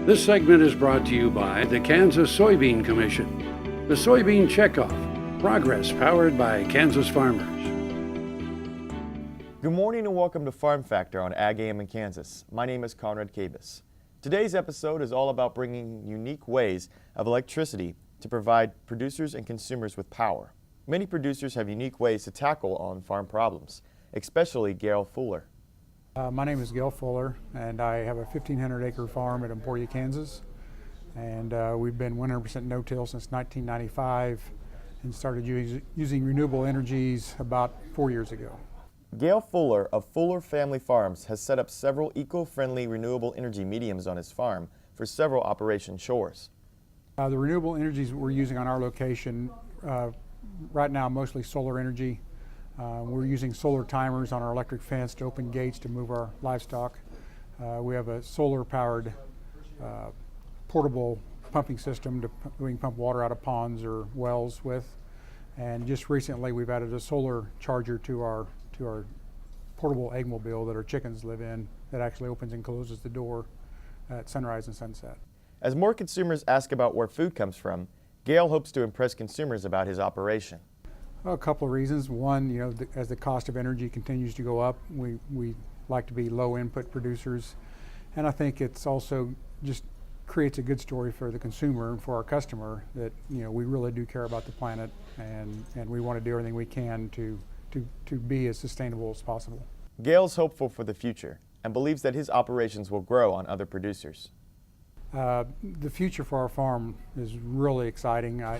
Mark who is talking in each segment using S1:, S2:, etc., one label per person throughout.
S1: This segment is brought to you by the Kansas Soybean Commission. The Soybean Checkoff, progress powered by Kansas farmers.
S2: Good morning and welcome to Farm Factor on Ag AM in Kansas. My name is Conrad Kabus. Today's episode is all about bringing unique ways of electricity to provide producers and consumers with power. Many producers have unique ways to tackle on-farm problems, especially Gail Fuller.
S3: My name is Gail Fuller, and I have a 1,500-acre farm at Emporia, Kansas. And we've been 100% no-till since 1995 and started using renewable energies about 4 years ago.
S2: Gail Fuller of Fuller Family Farms has set up several eco-friendly renewable energy mediums on his farm for several operation chores.
S3: The renewable energies we're using on our location right now, mostly solar energy. We're using solar timers on our electric fence to open gates to move our livestock. We have a solar-powered portable pumping system we can pump water out of ponds or wells with. And just recently we've added a solar charger to our portable eggmobile that our chickens live in that actually opens and closes the door at sunrise and sunset.
S2: As more consumers ask about where food comes from, Gail hopes to impress consumers about his operation.
S3: Well, a couple of reasons. One, as the cost of energy continues to go up, we like to be low input producers. And I think it's also just creates a good story for the consumer and for our customer that, we really do care about the planet and we want to do everything we can to be as sustainable as possible.
S2: Gail's hopeful for the future and believes that his operations will grow on other producers.
S3: The future for our farm is really exciting. I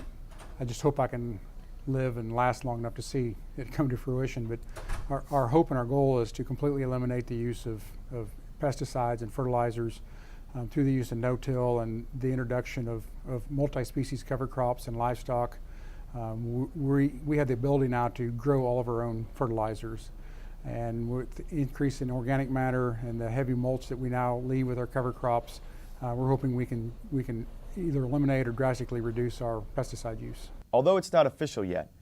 S3: just hope I can live and last long enough to see it come to fruition. But our hope and our goal is to completely eliminate the use of pesticides and fertilizers through the use of no-till and the introduction of multi-species cover crops and livestock. We have the ability now to grow all of our own fertilizers. And with the increase in organic matter and the heavy mulch that we now leave with our cover crops, we're hoping we can either eliminate or drastically reduce our pesticide use.
S2: Although it's not official yet,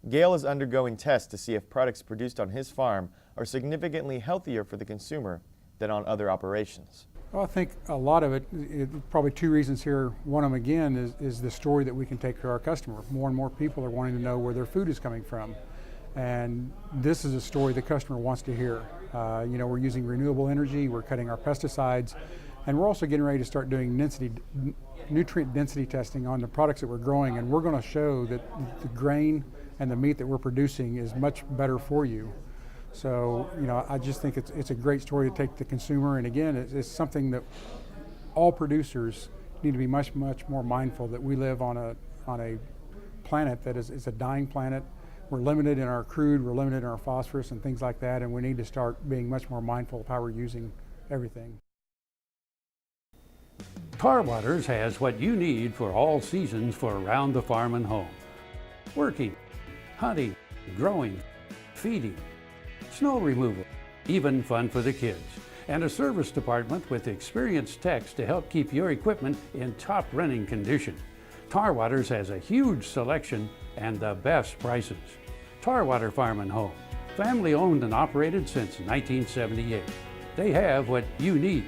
S2: Gail is undergoing tests to see if products produced on his farm are significantly healthier for the consumer than on other operations.
S3: Well, I think a lot of it, probably two reasons here. One of them again is the story that we can take to our customer. More and more people are wanting to know where their food is coming from. And this is a story the customer wants to hear. We're using renewable energy, we're cutting our pesticides, and we're also getting ready to start doing nutrient density testing on the products that we're growing, and we're going to show that the grain and the meat that we're producing is much better for you. So, I just think it's a great story to take to the consumer, and again, it's something that all producers need to be much more mindful that we live on a planet that is a dying planet. We're limited in our crude, we're limited in our phosphorus and things like that, and we need to start being much more mindful of how we're using everything.
S1: Tar Waters has what you need for all seasons for around the farm and home. Working, hunting, growing, feeding, snow removal, even fun for the kids. And a service department with experienced techs to help keep your equipment in top running condition. Tar Waters has a huge selection and the best prices. Tar Water Farm and Home, family owned and operated since 1978. They have what you need.